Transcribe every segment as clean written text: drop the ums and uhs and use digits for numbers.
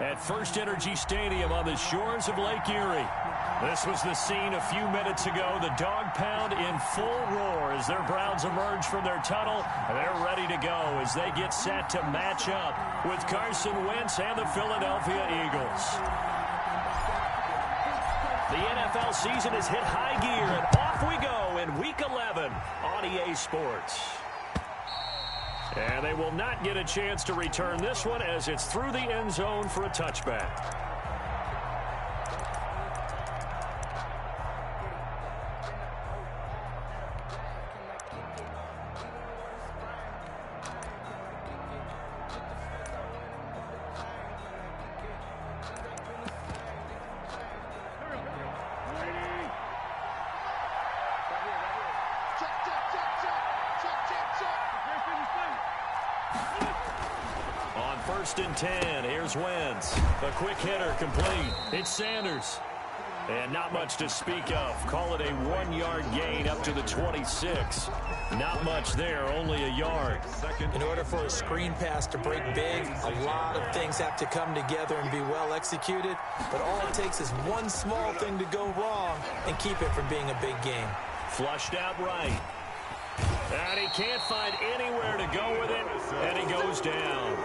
at First Energy Stadium on the shores of Lake Erie. This was the scene a few minutes ago. The dog pound in full roar as their Browns emerge from their tunnel. They're ready to go as they get set to match up with Carson Wentz and the Philadelphia Eagles. The NFL season has hit high gear, and off we go in Week 11 on EA Sports. And they will not get a chance to return this one as it's through the end zone for a touchback. First and 10. Here's Wentz. A quick hitter complete. It's Sanders. And not much to speak of. Call it a 1-yard gain up to the 26. Not much there, only a yard. In order for a screen pass to break big, a lot of things have to come together and be well executed. But all it takes is one small thing to go wrong and keep it from being a big game. Flushed out right. And he can't find anywhere to go with it, and he goes down.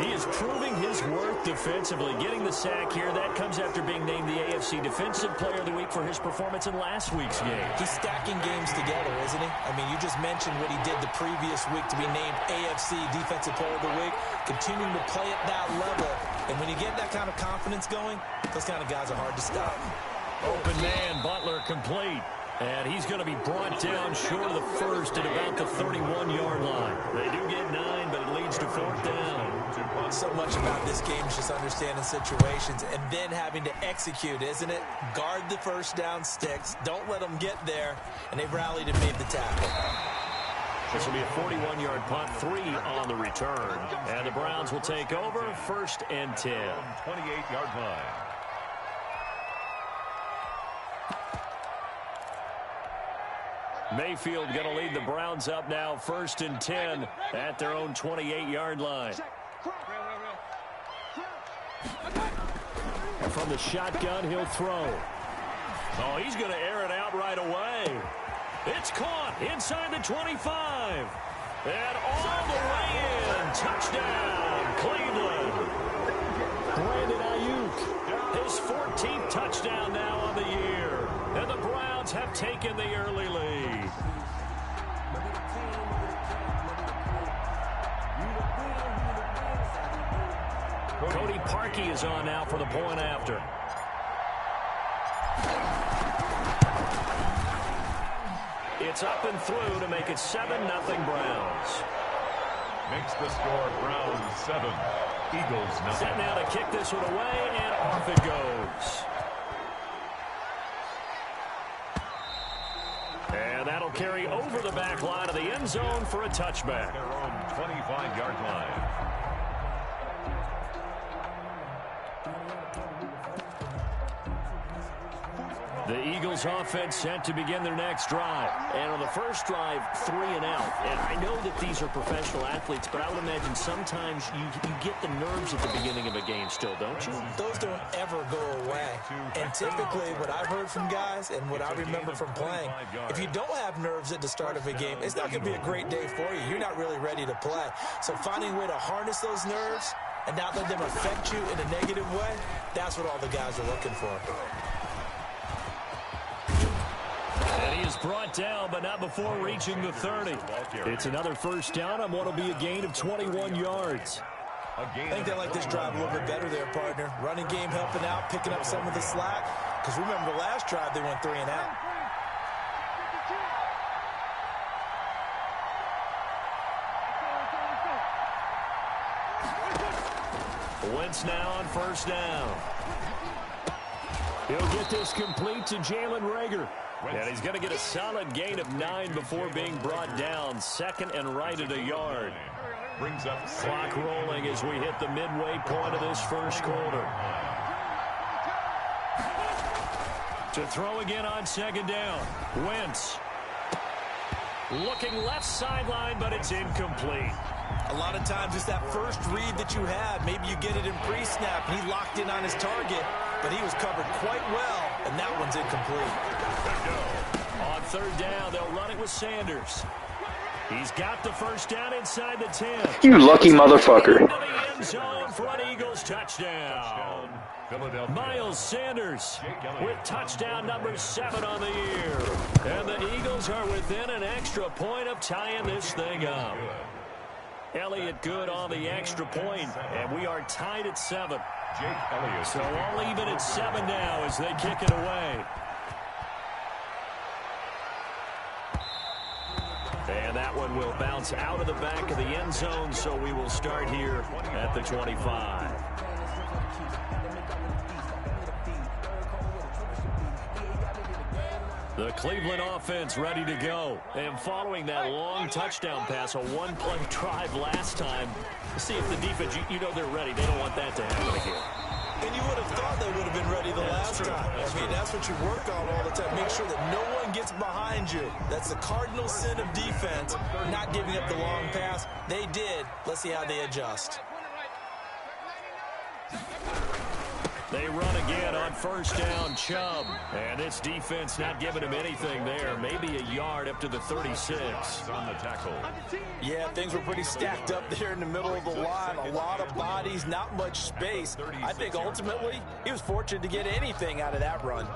He is proving his worth defensively, getting the sack here. That comes after being named the AFC Defensive Player of the Week for his performance in last week's game. He's stacking games together, isn't he? I mean, you just mentioned what he did the previous week to be named AFC Defensive Player of the Week, continuing to play at that level. And when you get that kind of confidence going, those kind of guys are hard to stop. Open man, Butler complete. And he's going to be brought down short of the first at about the 31-yard line. They do get 9, but it leads to 4th down. So much about this game is just understanding situations and then having to execute, isn't it? Guard the first down sticks. Don't let them get there. And they've rallied and made the tackle. This will be a 41-yard punt, 3 on the return. And the Browns will take over 1st and 10. 28-yard line. Mayfield going to lead the Browns up now, 1st and 10 at their own 28-yard line. From the shotgun, he'll throw. Oh, he's going to air it out right away. It's caught inside the 25. And all the way in. Touchdown, Cleveland. Brandon Ayuk, his 14th touchdown now on the year. And the Browns have taken the early lead. Cody Parkey is on now for the point after. It's up and through to make it 7-0 Browns. Makes the score Browns 7, Eagles 9. Set now to kick this one away, and off it goes. And that'll carry over the back line of the end zone for a touchback. Their own 25-yard line. The Eagles offense set to begin their next drive. And on the first drive, 3 and out. And I know that these are professional athletes, but I would imagine sometimes you get the nerves at the beginning of a game still, don't you? Those don't ever go away. And typically what I've heard from guys and what I remember from playing, if you don't have nerves at the start of a game, it's not going to be a great day for you. You're not really ready to play. So finding a way to harness those nerves and not let them affect you in a negative way, that's what all the guys are looking for. And he is brought down, but not before reaching the 30. It's another first down on what will be a gain of 21 yards. I think they like this drive a little bit better there, partner. Running game helping out, picking up some of the slack. Because remember the last drive, they went 3 and out. Wentz now on first down. He'll get this complete to Jalen Reagor. And he's going to get a solid gain of 9 before being brought down. 2nd and right at a yard. Brings up clock rolling as we hit the midway point of this first quarter. To throw again on 2nd down. Wentz. Looking left sideline, but it's incomplete. A lot of times it's that first read that you have. Maybe you get it in pre-snap. He locked in on his target, but he was covered quite well, and that one's incomplete. On third down, they'll run it with Sanders. He's got the first down inside the 10. You lucky motherfucker. Into the end zone for an Eagles touchdown. Miles Sanders with touchdown number 7 on the year. And the Eagles are within an extra point of tying this thing up. Elliott good on the extra point, and we are tied at 7. So all even at 7 now as they kick it away. And that one will bounce out of the back of the end zone, so we will start here at the 25. The Cleveland offense ready to go. And following that long touchdown pass, a one-play drive last time, see if the defense, you know they're ready. They don't want that to happen again. And you would have thought they would have been ready the last time. I mean, that's what you work on all the time. Make sure that no one gets behind you. That's the cardinal sin of defense, not giving up the long pass. They did. Let's see how they adjust. They run again on first down, Chubb. And this defense not giving him anything there. Maybe a yard up to the 36. On the tackle. Yeah, things were pretty stacked up there in the middle of the line. A lot of bodies, not much space. I think ultimately he was fortunate to get anything out of that run.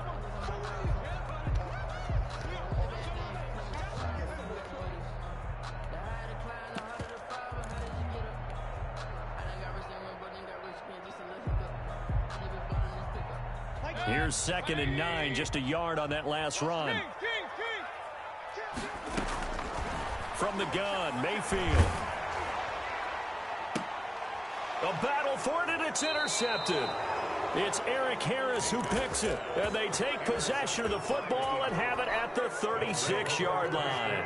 Here's 2nd and 9, just a yard on that last run. From the gun, Mayfield. A battle for it, and it's intercepted. It's Eric Harris who picks it, and they take possession of the football and have it at the 36-yard line.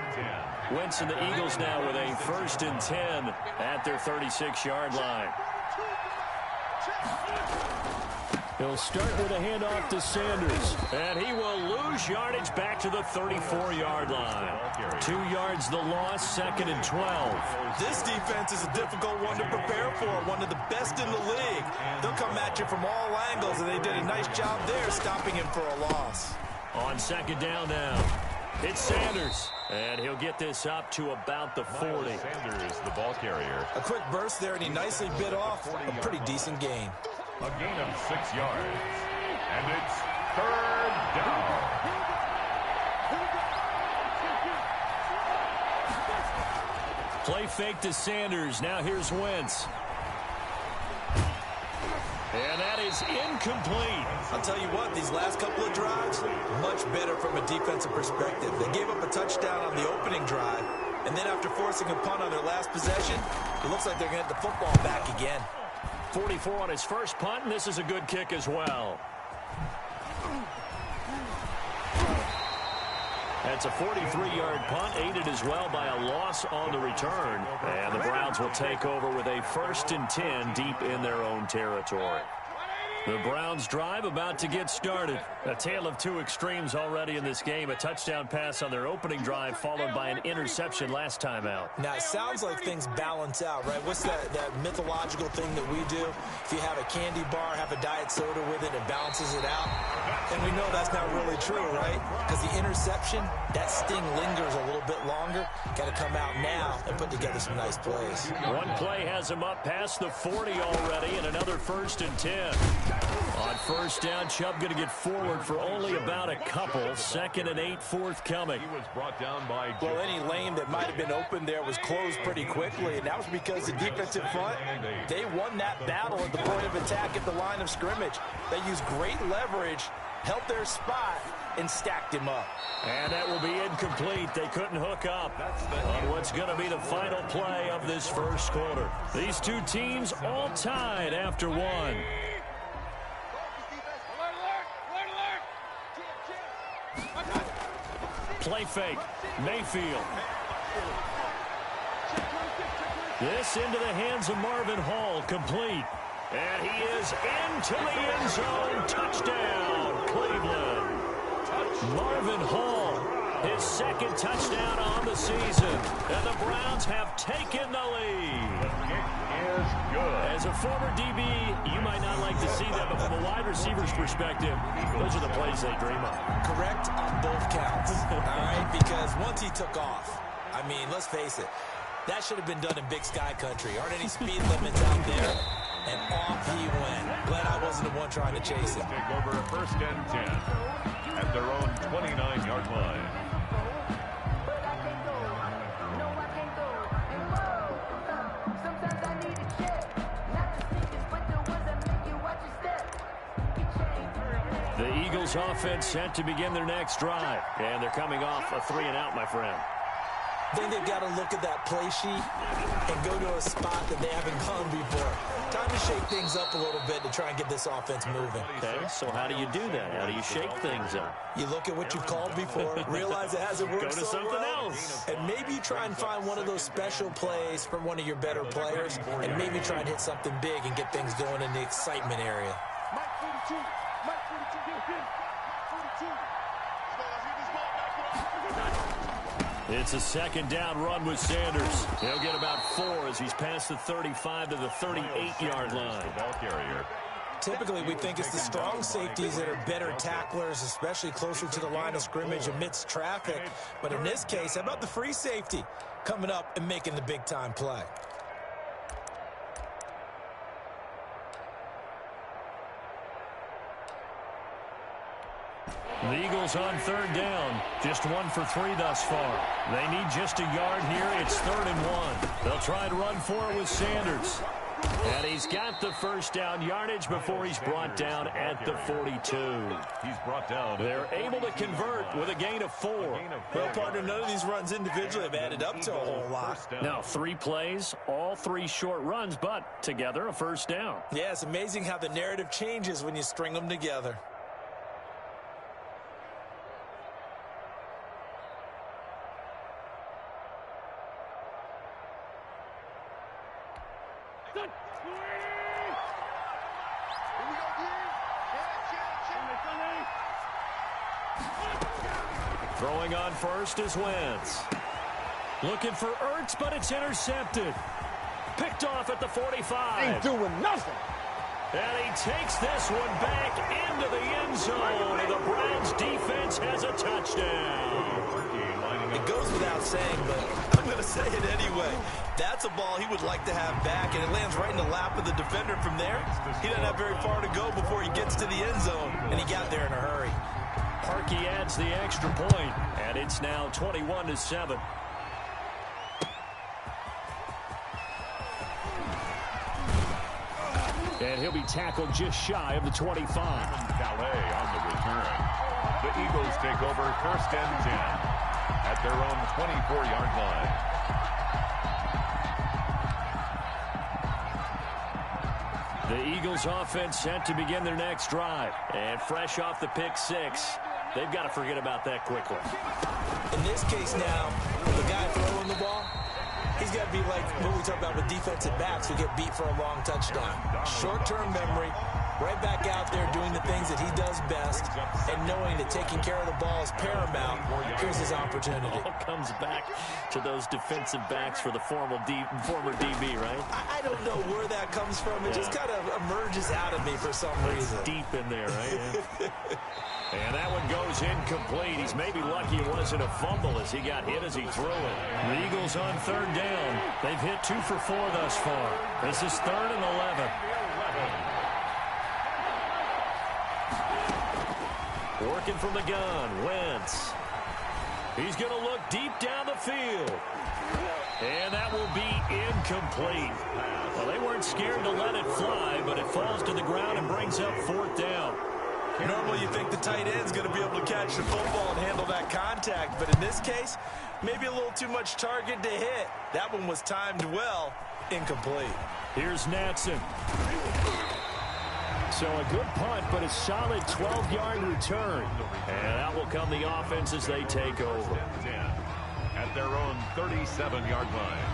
Wentz and the Eagles now with a 1st and 10 at their 36-yard line. He'll start with a handoff to Sanders, and he will lose yardage back to the 34-yard line. 2 yards the loss, 2nd and 12. This defense is a difficult one to prepare for, one of the best in the league. They'll come at you from all angles, and they did a nice job there stopping him for a loss. On 2nd down now, it's Sanders, and he'll get this up to about the 40. Sanders, the ball carrier. A quick burst there, and he nicely bit off a pretty decent gain. A gain of 6 yards. And it's 3rd down. Play fake to Sanders. Now here's Wentz. And that is incomplete. I'll tell you what, these last couple of drives, much better from a defensive perspective. They gave up a touchdown on the opening drive, and then after forcing a punt on their last possession, it looks like they're going to get the football back again. 44 on his first punt, and this is a good kick as well. That's a 43-yard punt, aided as well by a loss on the return. And the Browns will take over with a 1st and 10 deep in their own territory. The Browns drive about to get started. A tale of 2 extremes already in this game. A touchdown pass on their opening drive followed by an interception last time out. Now, it sounds like things balance out, right? What's that mythological thing that we do? If you have a candy bar, have a diet soda with it, it balances it out. And we know that's not really true, right? Because the interception, that sting lingers a little bit longer. Got to come out now and put together some nice plays. One play has him up past the 40 already, and another 1st and 10. On first down, Chubb going to get forward for only about a couple. 2nd and 8 forthcoming. He was brought down by... Well, any lane that might have been open there was closed pretty quickly, and that was because the defensive front, they won that battle at the point of attack at the line of scrimmage. They used great leverage, held their spot, and stacked him up. And that will be incomplete. They couldn't hook up on what's going to be the final play of this first quarter. These 2 teams all tied after 1. Play fake. Mayfield. This into the hands of Marvin Hall. Complete. And he is into the end zone. Touchdown, Cleveland. Marvin Hall his second touchdown on the season. And the Browns have taken the lead. The kick is good. As a former DB, you might not like to see that, but from a wide receiver's perspective, those are the plays they dream of. Correct on both counts, all right? Because once he took off, I mean, let's face it, that should have been done in Big Sky country. Aren't any speed limits out there? And off he went. Glad I wasn't the one trying to chase him. Take over first and 10 at their own 29-yard line. The Eagles offense set to begin their next drive. And they're coming off a 3-and-out, my friend. I think they've got to look at that play sheet and go to a spot that they haven't gone before. Time to shake things up a little bit to try and get this offense moving. Okay, so how do you do that? How do you shake things up? You look at what you've called before, realize it hasn't worked Go to so something well, else. and maybe try and find one of those special plays from one of your better players, and maybe try and hit something big and get things going in the excitement area. It's a second down run with Sanders. He'll get about 4 as he's past the 35 to the 38-yard line. Ball carrier. Typically, we think it's the strong safeties that are better tacklers, especially closer to the line of scrimmage amidst traffic. But in this case, how about the free safety coming up and making the big-time play? The Eagles on third down. Just 1 for 3 thus far. They need just a yard here. It's 3rd and 1. They'll try and run for it with Sanders. And he's got the first down yardage before he's brought down at the 42. He's brought down. They're able to convert with a gain of 4. Well, partner, none of these runs individually have added up to a whole lot. Now, 3 plays, all 3 short runs, but together a first down. Yeah, it's amazing how the narrative changes when you string them together. Throwing on first is Wentz. Looking for Ertz, but it's intercepted. Picked off at the 45. Ain't doing nothing. And he takes this one back into the end zone. And the Browns defense has a touchdown. It goes without saying, but I'm going to say it anyway. That's a ball he would like to have back, and it lands right in the lap of the defender from there. He doesn't have very far to go before he gets to the end zone, and he got there in a hurry. Parkey adds the extra point, and it's now 21-7. And he'll be tackled just shy of the 25. Calais on the return. The Eagles take over first and 10 at their own 24-yard line. The Eagles offense set to begin their next drive. And fresh off the pick 6, they've got to forget about that quickly. In this case now, the guy throwing the ball, he's got to be like what we talk about with defensive backs who get beat for a long touchdown. Short-term memory, right back out there doing the things that he does best, and knowing that taking care of the ball is paramount. Here's his opportunity. All comes back to those defensive backs for the former DB, right? I don't know where that comes from. It just kind of emerges out of me for some reason. Deep in there, right? Yeah. And that one goes incomplete. He's maybe lucky it wasn't a fumble as he got hit as he threw it. The Eagles on third down. They've hit 2 for 4 thus far. This is 3rd and 11. Working from the gun, Wentz. He's going to look deep down the field. And that will be incomplete. Well, they weren't scared to let it fly, but it falls to the ground and brings up 4th down. Normally you think the tight end's going to be able to catch the football and handle that contact, but in this case, maybe a little too much target to hit. That one was timed well, incomplete. Here's Natson. So a good punt, but a solid 12-yard return. And out will come the offense as they take over. At their own 37-yard line.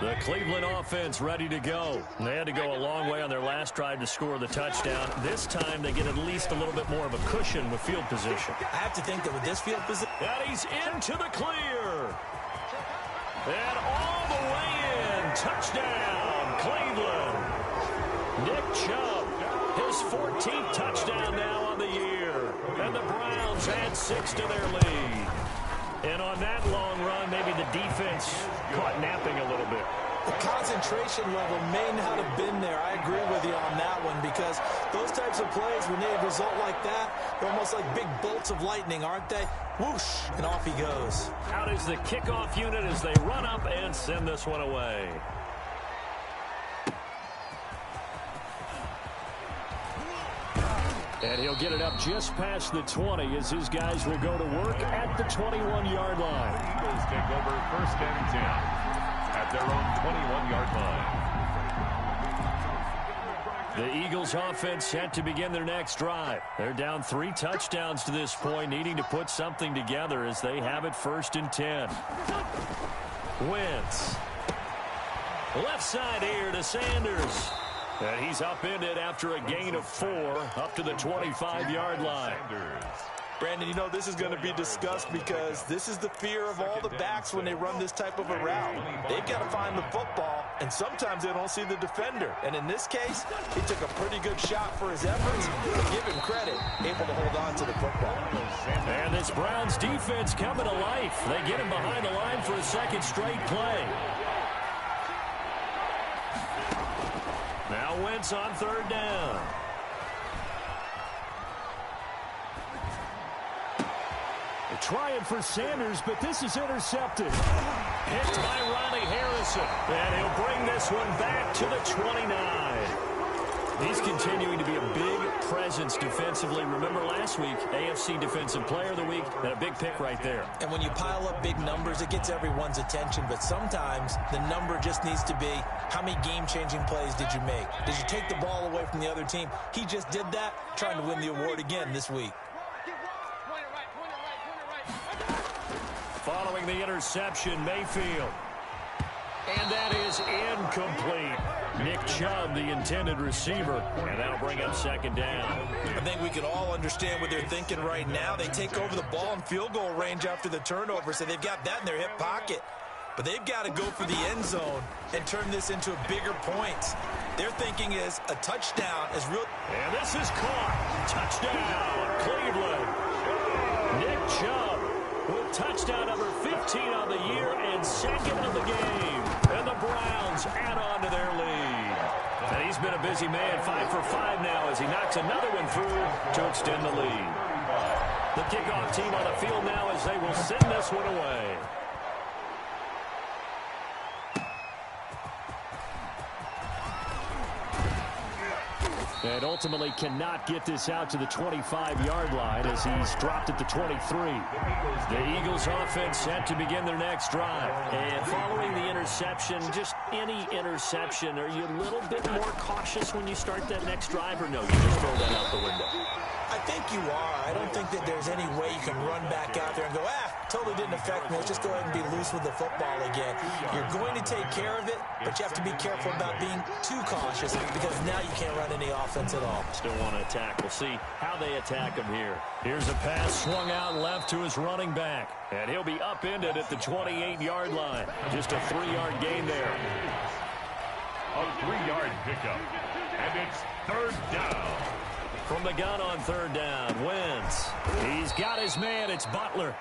The Cleveland offense ready to go. They had to go a long way on their last drive to score the touchdown. This time they get at least a little bit more of a cushion with field position. I have to think that with this field position... And he's into the clear. And all the way in. Touchdown, Cleveland. Nick Chubb, his 14th touchdown now on the year. And the Browns add 6 to their lead. And on that long run, maybe the defense caught napping a little bit. The concentration level may not have been there. I agree with you on that one, because those types of plays, when they result like that, they're almost like big bolts of lightning, aren't they? Whoosh, and off he goes. Out is the kickoff unit as they run up and send this one away. And he'll get it up just past the 20 as his guys will go to work at the 21-yard line. The Eagles take over 1st and 10 at their own 21-yard line. The Eagles offense set to begin their next drive. They're down 3 touchdowns to this point, needing to put something together as they have it 1st and 10. Wentz. Left side here to Sanders. And he's upended after a gain of 4 up to the 25-yard line. Brandon, you know this is going to be discussed because this is the fear of all the backs when they run this type of a route. They've got to find the football, and sometimes they don't see the defender. And in this case, he took a pretty good shot for his efforts, but give him credit, able to hold on to the football. And this Browns defense coming to life. They get him behind the line for a second straight play. Now Wentz on 3rd down. They're trying for Sanders, but this is intercepted. Hit by Ronnie Harrison. And he'll bring this one back to the 29. He's continuing to be a big presence defensively. Remember last week, AFC Defensive Player of the Week, and a big pick right there. And when you pile up big numbers, it gets everyone's attention. But sometimes the number just needs to be, how many game-changing plays did you make? Did you take the ball away from the other team? He just did that, trying to win the award again this week. Following the interception, Mayfield. And that is incomplete. Nick Chubb, the intended receiver, and that'll bring up 2nd down. I think we can all understand what they're thinking right now. They take over the ball in field goal range after the turnover, so they've got that in their hip pocket. But they've got to go for the end zone and turn this into a bigger point. Their thinking is a touchdown is real. And this is caught. Touchdown, Cleveland. Nick Chubb with touchdown number 15 on the year and 2nd of the game. And the Browns add on to their lead. And he's been a busy man, 5 for 5 now as he knocks another one through to extend the lead. The kickoff team on the field now as they will send this one away. And ultimately cannot get this out to the 25-yard line as he's dropped at the 23. The Eagles offense set to begin their next drive. And following the interception, just any interception, are you a little bit more cautious when you start that next drive, or no, you just throw that out the window? I think you are. I don't think that there's any way you can run back out there and go, totally didn't affect me. Let's just go ahead and be loose with the football again. You're going to take care of it, but you have to be careful about being too cautious because now you can't run any offense at all. Still want to attack. We'll see how they attack him here. Here's a pass swung out left to his running back, and he'll be upended at the 28-yard line. Just a 3-yard gain there. A 3-yard pickup, and it's 3rd down. From the gun on 3rd down, Wentz. He's got his man. It's Butler.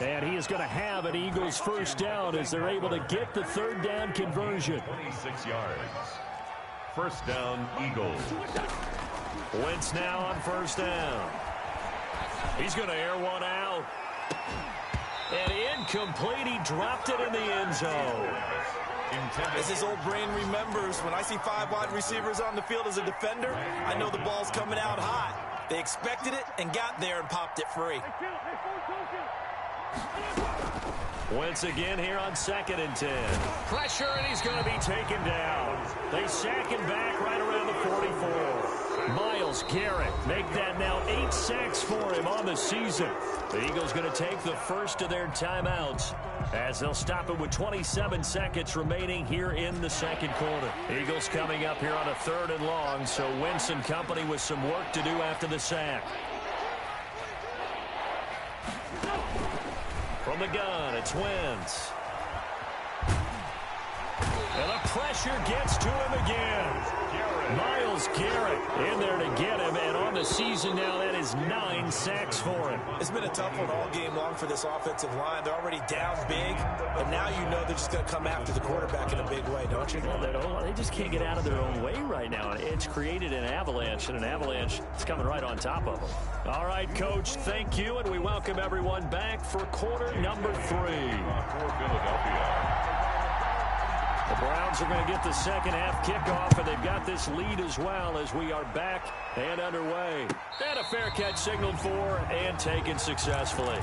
And he is going to have an Eagles 1st down as they're able to get the 3rd down conversion. 26 yards. 1st down, Eagles. Wentz now on 1st down. He's going to air one out. And incomplete. He dropped it in the end zone. As his old brain remembers, when I see 5 wide receivers on the field as a defender, I know the ball's coming out hot. They expected it and got there and popped it free. Wentz again here on 2nd and 10. Pressure, and he's going to be taken down. They sack him back right around the 44. Miles Myles Garrett make that now 8 sacks for him on the season. The Eagles going to take the first of their timeouts as they'll stop it with 27 seconds remaining here in the second quarter. Eagles coming up here on a 3rd and long, so Wentz and company with some work to do after the sack. From the gun, it's Wentz. And the pressure gets to him again. Myles Garrett in there to get him, and on the season now, that is 9 sacks for him. It's been a tough one all game long for this offensive line. They're already down big, and now you know they're just going to come after the quarterback in a big way, don't you? Well, they just can't get out of their own way right now. It's created an avalanche, and an avalanche is coming right on top of them. All right, Coach, thank you, and we welcome everyone back for quarter number 3. For Philadelphia. The Browns are going to get the second half kickoff, and they've got this lead as well as we are back and underway. And a fair catch signaled for and taken successfully.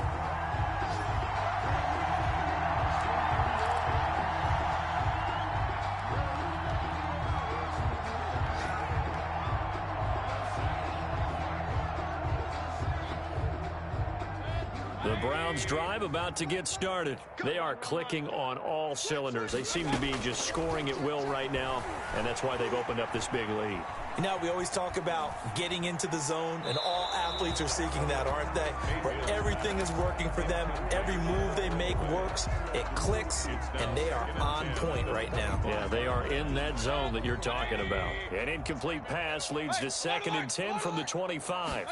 The Browns drive about to get started. They are clicking on all cylinders. They seem to be just scoring at will right now, and that's why they've opened up this big lead. You know, we always talk about getting into the zone, and all athletes are seeking that, aren't they? Where everything is working for them. Every move they make works. It clicks, and they are on point right now. Yeah, they are in that zone that you're talking about. An incomplete pass leads to 2nd and 10 from the 25.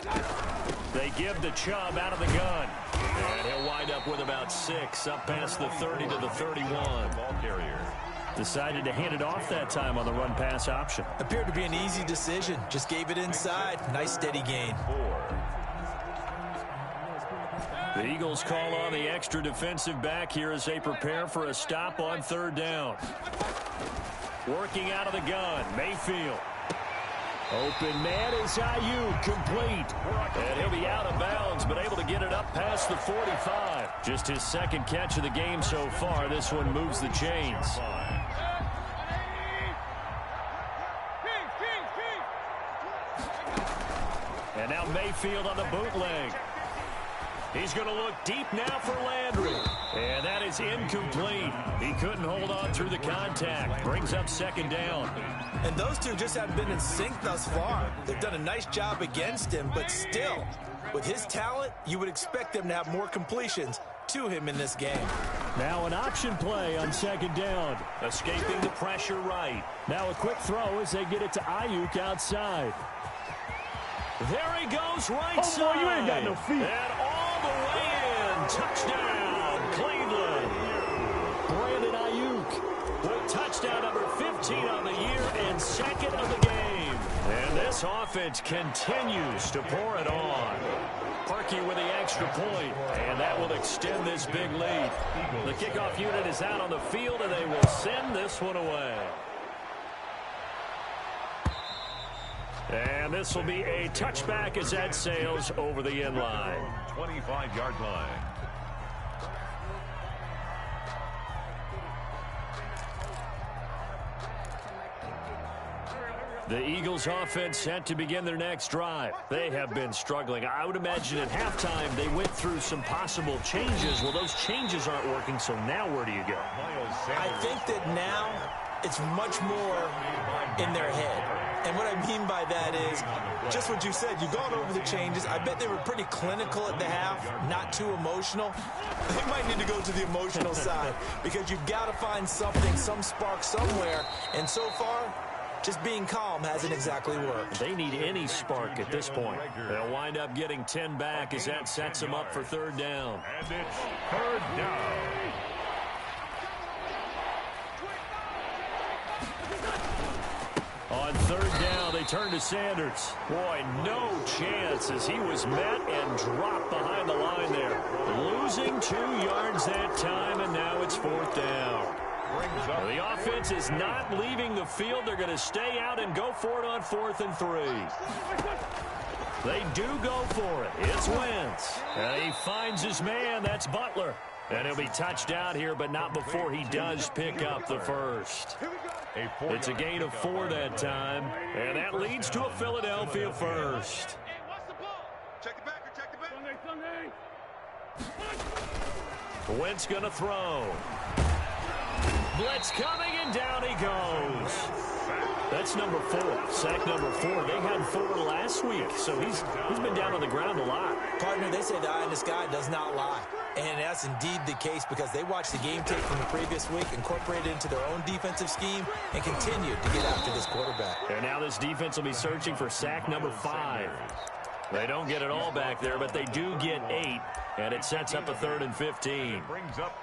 They give to Chubb out of the gun. And he'll wind up with about 6 up past the 30 to the 31. Ball carrier. Decided to hand it off that time on the run-pass option. Appeared to be an easy decision. Just gave it inside. Nice steady gain. 4. The Eagles call on the extra defensive back here as they prepare for a stop on 3rd down. Working out of the gun, Mayfield. Open man is Ayuk, complete. And he'll be out of bounds, but able to get it up past the 45. Just his 2nd catch of the game so far. This one moves the chains. And now Mayfield on the bootleg. He's going to look deep now for Landry. And that is incomplete. He couldn't hold on through the contact. Brings up 2nd down. And those two just haven't been in sync thus far. They've done a nice job against him, but still, with his talent, you would expect them to have more completions to him in this game. Now an option play on 2nd down. Escaping the pressure right. Now a quick throw as they get it to Ayuk outside. There he goes right side. Boy, you ain't got no feet. And all the way in. Touchdown, Cleveland. Brandon Ayuk with touchdown number 15 on the year and 2nd of the game. And this offense continues to pour it on. Parkey with the extra point, and that will extend this big lead. The kickoff unit is out on the field, and they will send this one away. And this will be a touchback as that sails over the end line. 25-yard line. The Eagles offense set to begin their next drive. They have been struggling. I would imagine at halftime they went through some possible changes. Well, those changes aren't working, so now where do you go? I think that now it's much more in their head. And what I mean by that is just what you said. You've gone over the changes. I bet they were pretty clinical at the half, not too emotional. They might need to go to the emotional side because you've got to find something, some spark somewhere. And so far, just being calm hasn't exactly worked. They need any spark at this point. They'll wind up getting 10 back as that sets them up for 3rd down. And it's 3rd down. On 3rd down, they turn to Sanders. Boy, no chance as he was met and dropped behind the line there. Losing 2 yards that time, and now it's 4th down. Well, the offense is not leaving the field. They're going to stay out and go for it on 4th and 3. They do go for it. It's Wentz. And he finds his man. That's Butler. And he'll be touched out here, but not before he does pick up the first. It's a gain of 4 that time, and that leads to a Philadelphia first. Wentz going to throw. Blitz coming, and down he goes. That's number 4, sack number 4. They had 4 last week, so he's been down on the ground a lot. Partner, they say the eye in the sky does not lie. And that's indeed the case because they watched the game tape from the previous week, incorporated it into their own defensive scheme, and continued to get after this quarterback. And now this defense will be searching for sack number 5. They don't get it all back there, but they do get 8, and it sets up a 3rd and 15. Brings up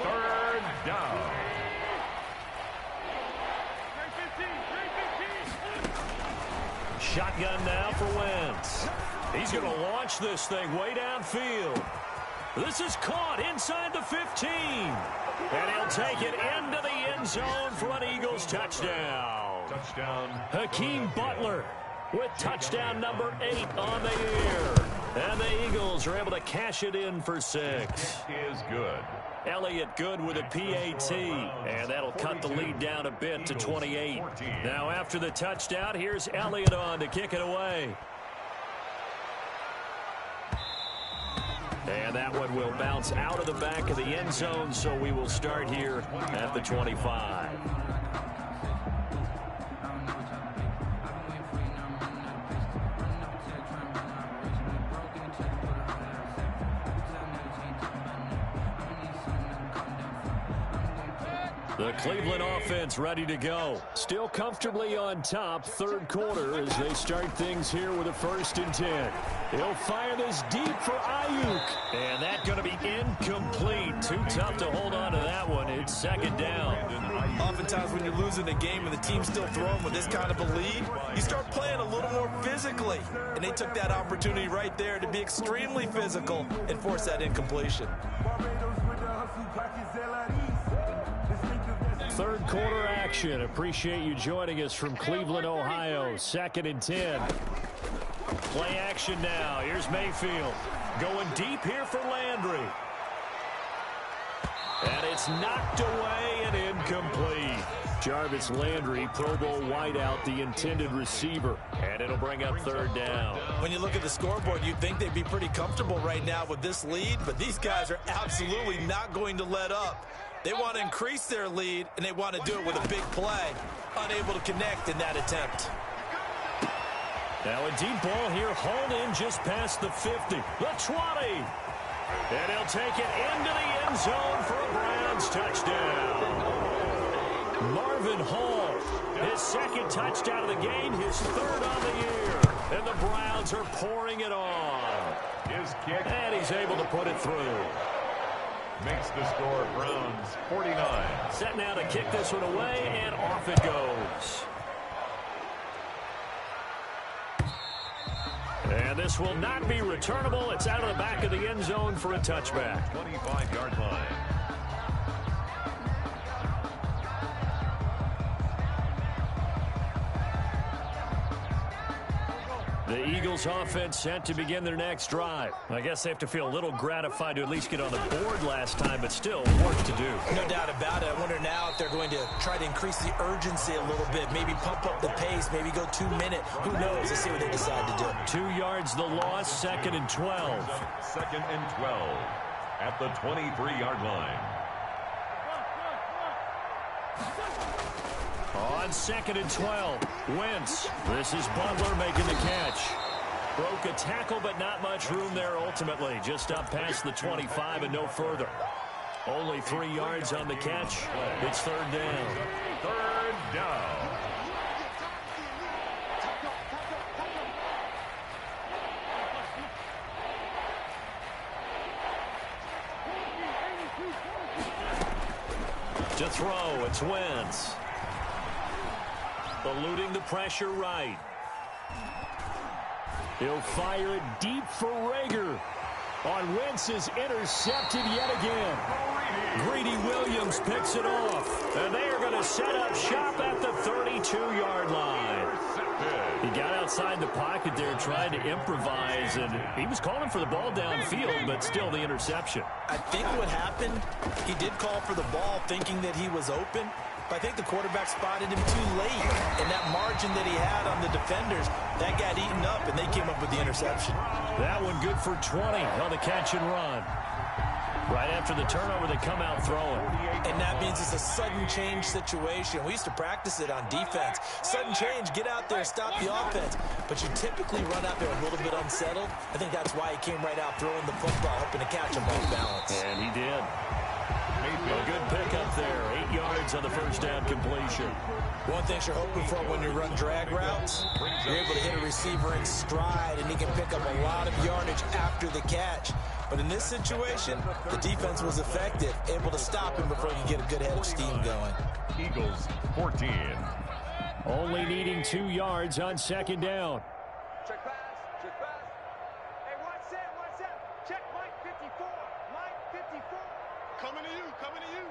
3rd down. Shotgun now for Wentz. He's going to launch this thing way downfield. This is caught inside the 15. And he'll take it into the end zone for an Eagles touchdown. Touchdown. Hakeem Butler with touchdown number 8 on the year. And the Eagles are able to cash it in for 6. Is good. Elliott good with a PAT, and that'll cut the lead down a bit to 28. Now after the touchdown, here's Elliott on to kick it away. And that one will bounce out of the back of the end zone, so we will start here at the 25. The Cleveland offense ready to go. Still comfortably on top, 3rd quarter as they start things here with a 1st and 10. He'll fire this deep for Ayuk. And that's going to be incomplete. Too tough to hold on to that one. It's 2nd down. Oftentimes when you're losing a game and the team's still throwing with this kind of a lead, you start playing a little more physically. And they took that opportunity right there to be extremely physical and force that incompletion. 3rd quarter action. Appreciate you joining us from Cleveland, Ohio. 2nd and 10. Play action now. Here's Mayfield. Going deep here for Landry. And it's knocked away and incomplete. Jarvis Landry, Pro Bowl wideout, the intended receiver. And it'll bring up 3rd down. When you look at the scoreboard, you'd think they'd be pretty comfortable right now with this lead, but these guys are absolutely not going to let up. They want to increase their lead, and they want to do it with a big play. Unable to connect in that attempt. Now a deep ball here, hauled in just past the 50. The 20. And he'll take it into the end zone for a Browns touchdown. Marvin Hall, his 2nd touchdown of the game, his 3rd on the year. And the Browns are pouring it on. His kick. And he's able to put it through. Makes the score Browns 49. Set now to kick this one away, and off it goes. And this will not be returnable. It's out of the back of the end zone for a touchback. 25-yard line. The Eagles offense set to begin their next drive. I guess they have to feel a little gratified to at least get on the board last time, but still work to do. No doubt about it. I wonder now if they're going to try to increase the urgency a little bit, maybe pump up the pace, maybe go 2-minute. Who knows? Let's see what they decide to do. 2 yards the loss, 2nd and 12. 2nd and 12 at the 23-yard line. On 2nd and 12, Wentz. This is Butler making the catch. Broke a tackle, but not much room there ultimately. Just up past the 25 and no further. Only 3 yards on the catch. It's 3rd down. 3rd down. To throw, it's Wentz. Eluding the pressure right. He'll fire it deep for Rager. On Wentz is intercepted yet again. Greedy Williams picks it off. And they are going to set up shop at the 32-yard line. He got outside the pocket there trying to improvise, and he was calling for the ball downfield, but still the interception. I think what happened, he did call for the ball thinking that he was open, but I think the quarterback spotted him too late, and that margin that he had on the defenders, that got eaten up, and they came up with the interception. That one good for 20 on the catch and run. Right after the turnover, they come out throwing. And that means it's a sudden change situation. We used to practice it on defense. Sudden change, get out there, stop the offense. But you typically run out there a little bit unsettled. I think that's why he came right out throwing the football, hoping to catch him off balance. And he did. A good pickup there. 8 yards on the first down completion. One thing you're hoping for when you run drag routes, you're able to hit a receiver in stride, and he can pick up a lot of yardage after the catch. But in this situation, the defense was effective, able to stop him before he could get a good head of steam going. Eagles 14. Only needing 2 yards on second down. Check pass, check pass. Hey, one set. Check Mike 54. Mike 54. Coming to you, coming to you.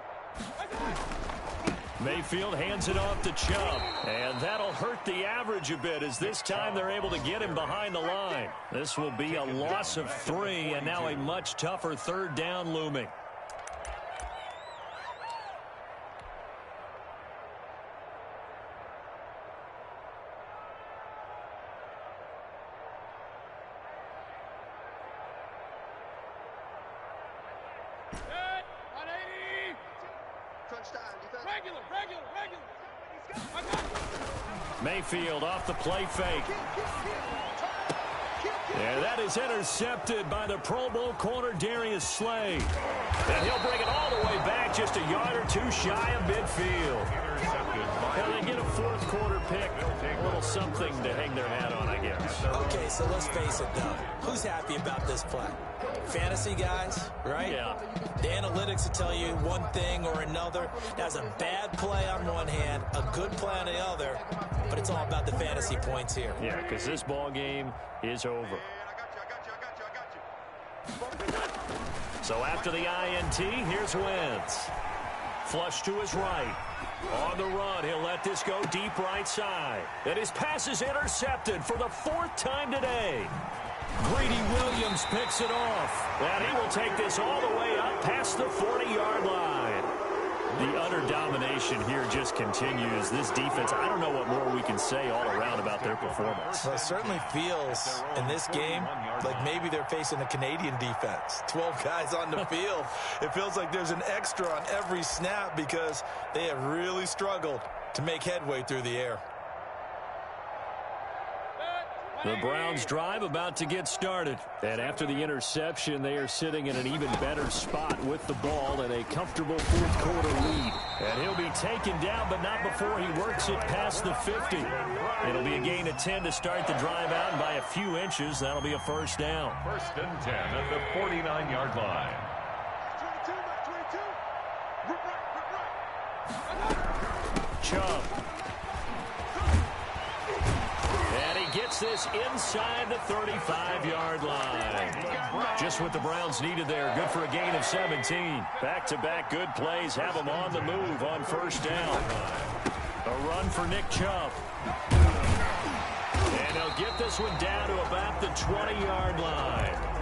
Mayfield hands it off to Chubb, and that'll hurt the average a bit as this time they're able to get him behind the line. This will be a loss of 3, and now a much tougher third down looming. Mayfield off the play fake. And that is intercepted by the Pro Bowl corner Darius Slay. And he'll bring it all the way back, just a yard or 2 shy of midfield. Now they get a fourth quarter pick, a little something to hang their hat on, I guess. Okay, so let's face it, though. Who's happy about this play? Fantasy guys, right? Yeah. The analytics will tell you one thing or another. That's a bad play on one hand, a good play on the other, but it's all about the fantasy points here. Yeah, because this ball game is over. So after the INT, here's Wentz. Flush to his right. On the run, he'll let this go deep right side. And his pass is intercepted for the 4th time today. Greedy Williams picks it off. And he will take this all the way up past the 40-yard line. The utter domination here just continues. This defense, I don't know what more we can say all around about their performance. Well, it certainly feels in this game like maybe they're facing a Canadian defense. 12 guys on the field. It feels like there's an extra on every snap because they have really struggled to make headway through the air. The Browns drive about to get started. And after the interception, they are sitting in an even better spot with the ball and a comfortable fourth quarter lead. And he'll be taken down, but not before he works it past the 50. It'll be a gain of 10 to start the drive out, and by a few inches, that'll be a first down. 1st and 10 at the 49-yard line. 22. Chubb. Gets this inside the 35-yard line. Just what the Browns needed there. Good for a gain of 17. Back-to-back good plays have them on the move on first down. A run for Nick Chubb. And they'll get this one down to about the 20-yard line.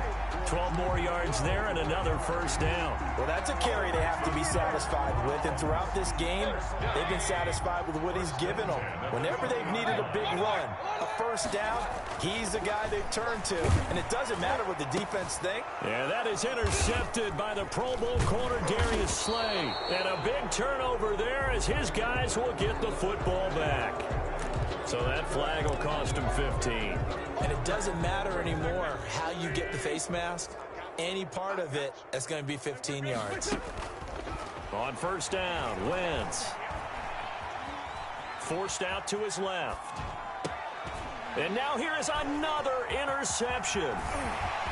12 more yards there and another first down. Well, that's a carry they have to be satisfied with. And throughout this game, they've been satisfied with what he's given them. Whenever they've needed a big run, a first down, he's the guy they turn to. And it doesn't matter what the defense think. Yeah, that is intercepted by the Pro Bowl corner Darius Slay. And a big turnover there as his guys will get the football back. So that flag will cost him 15. And it doesn't matter anymore how you get the face mask. Any part of it, that's going to be 15 yards. On first down, Wentz. Forced out to his left. And now here is another interception.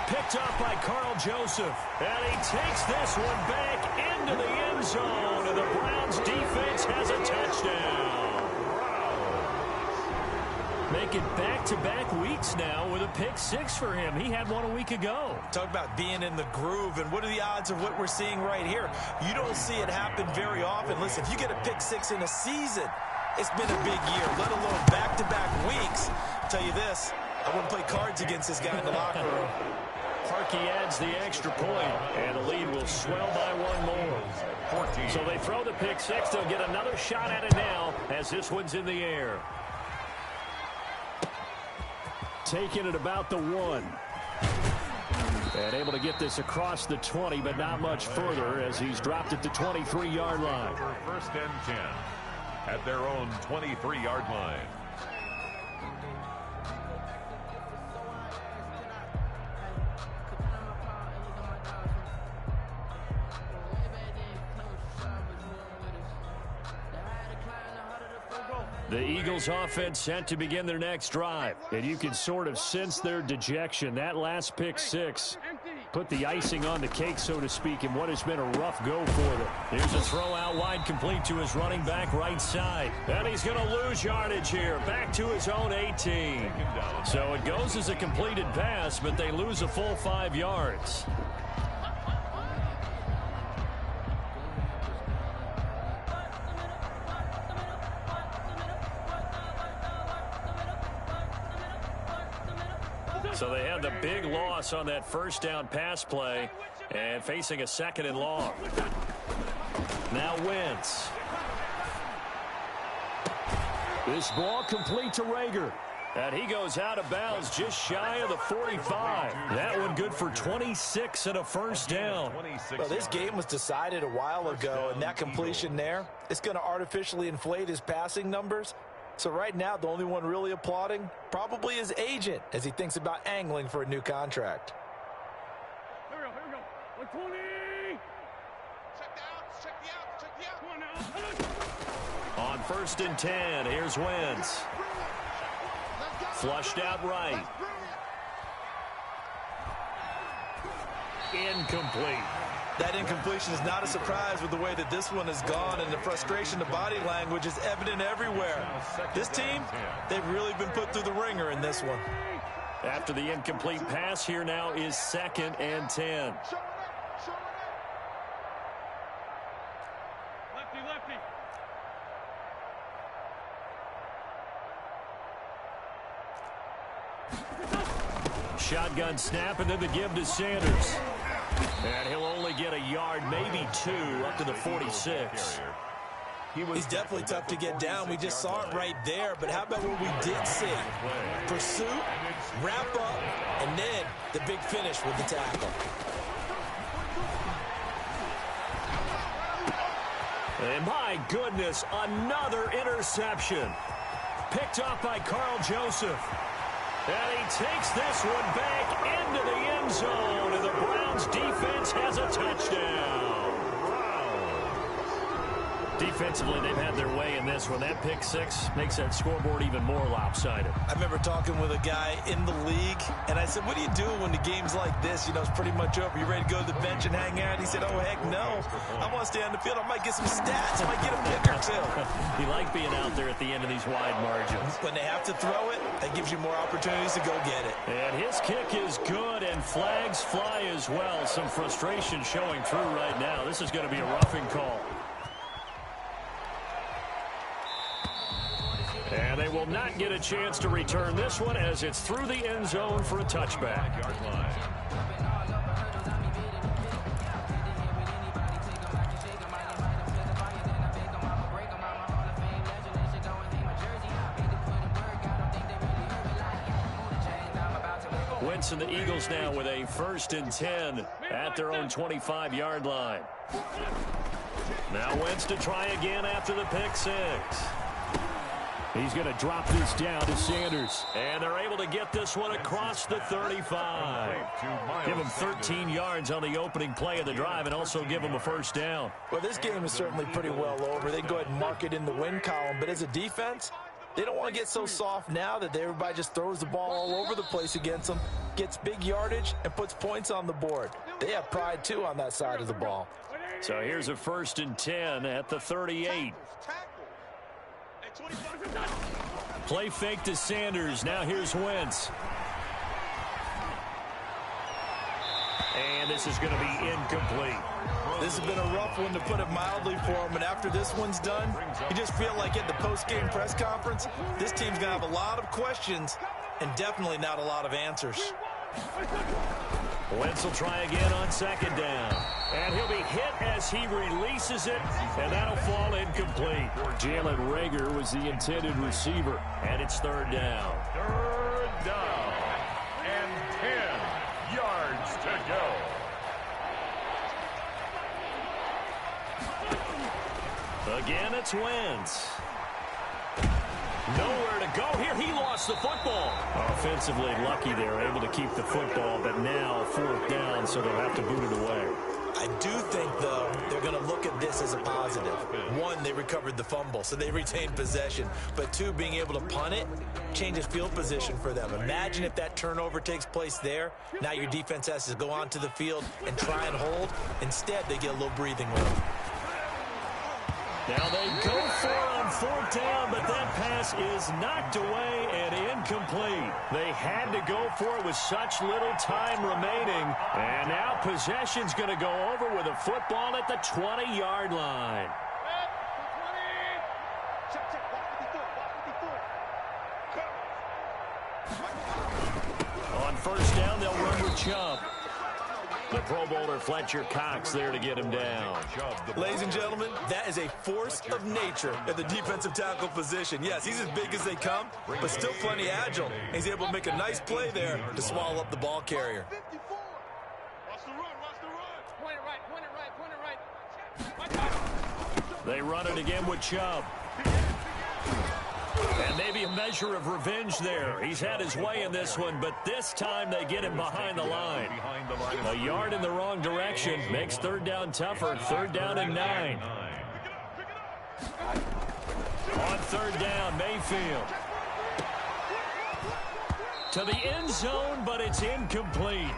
Picked up by Carl Joseph. And he takes this one back into the end zone. And the Browns defense has a touchdown. Make it back-to-back weeks now with a pick 6 for him. He had one a week ago. Talk about being in the groove, and what are the odds of what we're seeing right here? You don't see it happen very often. Listen, if you get a pick 6 in a season, it's been a big year, let alone back-to-back weeks tell you this, I wouldn't play cards against this guy in the locker room. Parkey adds the extra point, and the lead will swell by one more. 14. So they throw the pick six. They'll get another shot at it now as this one's in the air. Taking it about the 1. And able to get this across the 20, but not much further as he's dropped at the 23-yard line. First and 10 at their own 23-yard line. The Eagles offense set to begin their next drive. And you can sort of sense their dejection. That last pick six put the icing on the cake, so to speak, in what has been a rough go for them. Here's a throw out wide, complete to his running back right side. And he's going to lose yardage here, back to his own 18. So it goes as a completed pass, but they lose a full 5 yards. So they had the big loss on that first down pass play and facing a 2nd and long. Now Wentz. This ball complete to Rager. And he goes out of bounds just shy of the 45. That one good for 26 and a first down. Well, this game was decided a while ago, and that completion there, it's going to artificially inflate his passing numbers. So right now, the only one really applauding probably his agent as he thinks about angling for a new contract. Here we go. 120. Check the out. On 1st and 10, here's Wentz. Flushed out right. Incomplete. That incompletion is not a surprise with the way that this one has gone, and the frustration, the body language is evident everywhere. This team, they've really been put through the ringer in this one. After the incomplete pass, here now is 2nd and 10. Lefty. Shotgun snap, and then the give to Sanders. And he'll only get a yard, maybe 2, up to the 46. He's definitely tough to get down. We just saw it right there. But how about what we did see? Pursuit, wrap up, and then the big finish with the tackle. And my goodness, another interception. Picked off by Carl Joseph. And he takes this one back into the end zone, and the Browns defense has a touchdown. Defensively, they've had their way in this one. That pick six makes that scoreboard even more lopsided. I remember talking with a guy in the league, and I said, what do you do when the game's like this? You know, it's pretty much over. You ready to go to the bench and hang out? He said, oh, heck no. I want to stay on the field. I might get some stats. I might get a pick or two. You like being out there at the end of these wide margins. When they have to throw it, that gives you more opportunities to go get it. And his kick is good, and flags fly as well. Some frustration showing through right now. This is going to be a roughing call. And they will not get a chance to return this one as it's through the end zone for a touchback. Wentz and the Eagles now with a 1st and 10 at their own 25-yard line. Now Wentz to try again after the pick six. He's going to drop this down to Sanders. And they're able to get this one across the 35. Give him 13 yards on the opening play of the drive and also give him a first down. Well, this game is certainly pretty well over. They can go ahead and mark it in the win column. But as a defense, they don't want to get so soft now that everybody just throws the ball all over the place against them, gets big yardage, and puts points on the board. They have pride, too, on that side of the ball. So here's a 1st and 10 at the 38. Play fake to Sanders. Now here's Wentz. And this is going to be incomplete. This has been a rough one, to put it mildly, for him. And after this one's done, you just feel like at the post-game press conference, this team's going to have a lot of questions and definitely not a lot of answers. Wentz will try again on second down. And he'll be hit as he releases it, and that'll fall incomplete. Jalen Reagor was the intended receiver, and it's third down. Third down, and 10 yards to go. Again, it's Wentz. Nowhere to go here. He lost the football. Offensively lucky they're able to keep the football, but now fourth down, so they'll have to boot it away. I do think, though, they're going to look at this as a positive. One, they recovered the fumble, so they retained possession. But two, being able to punt it changes field position for them. Imagine if that turnover takes place there. Now your defense has to go onto the field and try and hold. Instead, they get a little breathing room. Now they go for it on fourth down, but that pass is knocked away and incomplete. They had to go for it with such little time remaining. And now possession's going to go over with a football at the 20-yard line. On first down, they'll run with Chubb. The Pro Bowler Fletcher Cox there to get him down. Ladies and gentlemen, that is a force of nature at the defensive tackle position. Yes, he's as big as they come, but still plenty agile. He's able to make a nice play there to swallow up the ball carrier. Watch the run, watch the run. Point it right. They run it again with Chubb. And maybe a measure of revenge there. He's had his way in this one, but this time they get him behind the line. A yard in the wrong direction makes third down tougher. Third down and 9. On third down, Mayfield. To the end zone, but it's incomplete.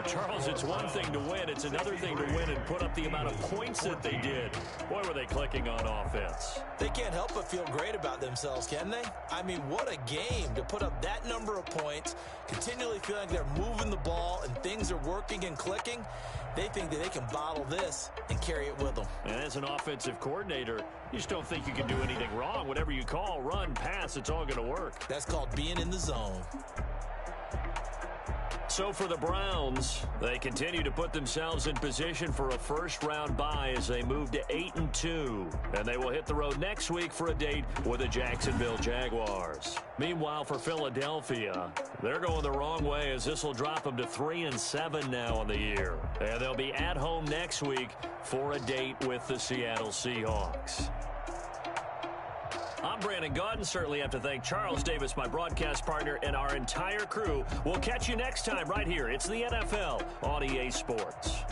Charles, it's one thing to win. It's another thing to win and put up the amount of points that they did. Boy, were they clicking on offense. They can't help but feel great about themselves, can they? I mean, what a game to put up that number of points, continually feeling like they're moving the ball and things are working and clicking. They think that they can bottle this and carry it with them. And as an offensive coordinator, you just don't think you can do anything wrong. Whatever you call, run, pass, it's all going to work. That's called being in the zone. So for the Browns, they continue to put themselves in position for a first-round bye as they move to 8-2. And they will hit the road next week for a date with the Jacksonville Jaguars. Meanwhile, for Philadelphia, they're going the wrong way as this will drop them to 3-7 now on the year. And they'll be at home next week for a date with the Seattle Seahawks. I'm Brandon Gaudin. Certainly have to thank Charles Davis, my broadcast partner, and our entire crew. We'll catch you next time right here. It's the NFL on EA Sports.